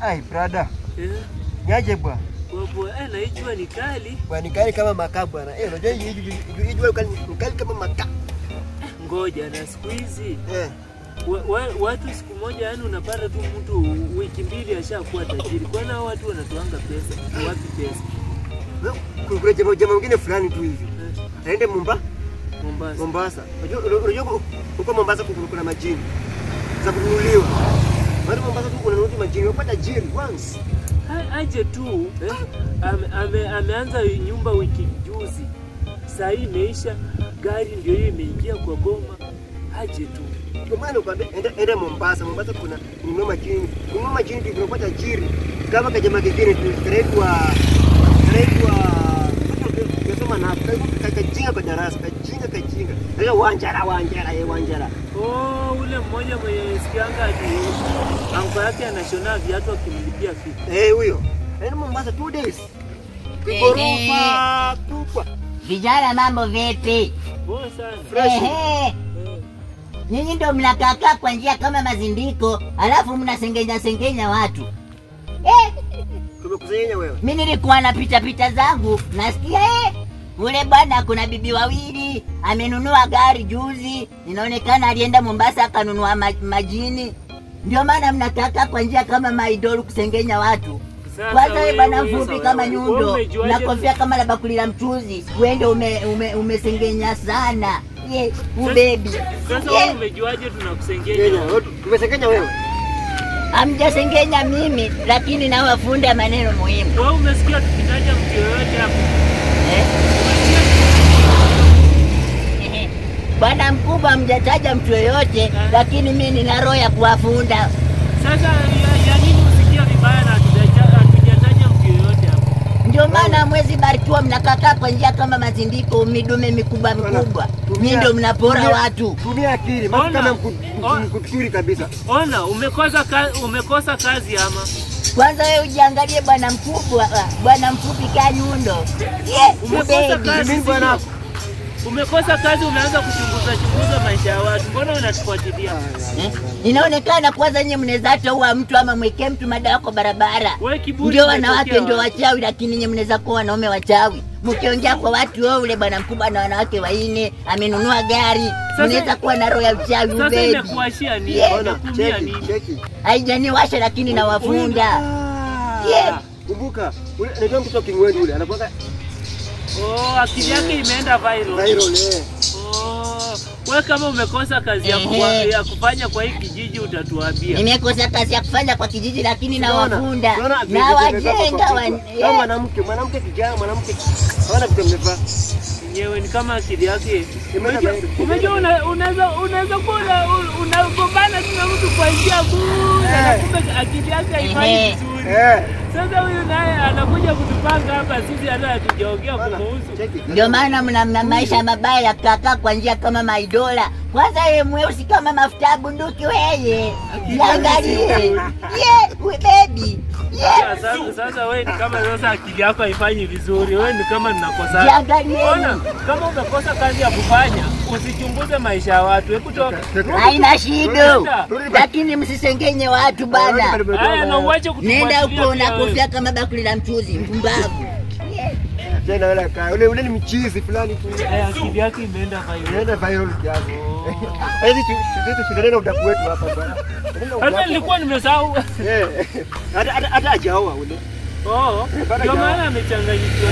Ai brother. Niaje bwana? Bwana na hijua ni kali. Bwana ni kali kama makaa bwana. Unajua hijua kali kama makaa. Ngoja na siku hizi. Watu siku moja yani unapata tu mtu wiki mbili ashakuwa tajiri. Kwani hao watu wanatoanga pesa? Wapi pesa? Kuna jamaa mwingine fulani tu hivi. Aende Mombasa. Unajua huko Mombasa kuna majini za kununuliwa. Watu Mombasa tu kuna majini wapata jiri once. Aje tu ameanza nyumba wiki juzi. Saa hii imeisha, gari ndio hiyo imeingia kwa goma. Aje tu. Kwa maana ukwambia enda Mombasa kuna kununua majini ndio unapata jiri. Kama kajamaa kingine tunaitwa soma na kajinga kwa darasa kajinga. Ndio wanjara. Ule mmoja mwenye sikianga ati anko yake anashona viatu akimlipia fee. Huyo. Enda Mombasa 2 days. Kigorofa kubwa. Vijana mambo vipi? Poa sana. Nyinyi ndio mnakaa kwa njia kama mazindiko, alafu mnasengenya watu. Tumekusanya wewe. Mimi nilikuwa napita zangu, nasikia ule bwana kuna bibi wawili, amenunua gari juzi, inaonekana alienda Mombasa akanunua majini. Ndio maana mnakaa kwa njia kama maidolu kusengenya watu. Kwanza wewe bwana mfupi kama nyundo, na kofia kama la bakuli la mchuzi, wewe umesengenya sana. Baby. Sasa wewe umejuaje tunakusengenya? Tumesengenya wewe. Hamjasengenya mimi, lakini na wafunda maneno muhimu. Wewe umesikia tukitaja mtu yoyote hapo? Bwana mkubwa hamjataja mtu yoyote, lakini mimi nina roho ya kuwafunda. Sasa ya nini usikia vibaya na hatujataja mtu yoyote hapo? Ndio maana mwezi barikiwa mnakaa kwa njia kama mazindiko, midume mikubwa. Mimi ndio mnapora watu. Tumia akili, maana kama mkuturi kabisa. Ona, umekosa kazi ama? Kwanza wewe ujiangalie bwana mkubwa, bwana mfupi kanyundo. Umekosa kazi bwana. Umekosa kazi, umeanza kuchunguza maisha ya watu. Mbona unatufuatilia? Inaonekana kwanza nyinyi mnaweza hata ua mtu ama mwekee mtu madawa kwa barabara. Ndio wanawake ndio wachawi, lakini nyinyi mnaweza kuwa wanaume wachawi. Mkiongea kwa watu wao ule bwana mkubwa na wanawake waine amenunua gari, mnaweza kuwa na roho ya uchawi baby. Sasa imekuashia nini? Unakumia nini? Haijaniwasha lakini na wafunda. Kumbuka, ndio mtu kingwendi ule anakuwa akili yake imeenda viral. Wewe kama umekosa kazi ya kufanya kwa hii kijiji utatuambia. Nimekosa kazi ya kufanya kwa kijiji lakini na wafunda. Na wajenga mwanamke kijana mwanamke hawana vitu mnevaa. Yenyewe ni kama akili yake. Umejua unaweza kuwa unagombana na mtu kwa njia bure, kumbe akili yake haifanyi vizuri. Sasa huyu naye anakuja kutupanga hapa sisi hata hatujaongea kumuhusu. Ndio maana mna maisha mabaya ya kukaa kwa njia kama maidola. Kwanza yeye mweusi kama mafuta ya bunduki wewe. Angalie. Baby. Sasa wewe ni kama sasa akili yako haifanyi vizuri. Wewe ni kama ninakosa. Ona, kama umekosa kazi ya kufanya, usichunguze maisha ya watu. Hebu toka. Haina shida. Lakini msisengenye watu bana. Haya na uache kutufuatilia. Nenda huko na kofia kama bakuli la mchuzi, mpumbavu. Tena wala kaa. Ule ni mchizi fulani tu. Akili yake imeenda viral kiasi. Hizi shida na udaku wetu hapa bwana. Hata nilikuwa nimesahau. Hata hajaoa ule. Ndio maana amechanganyikiwa.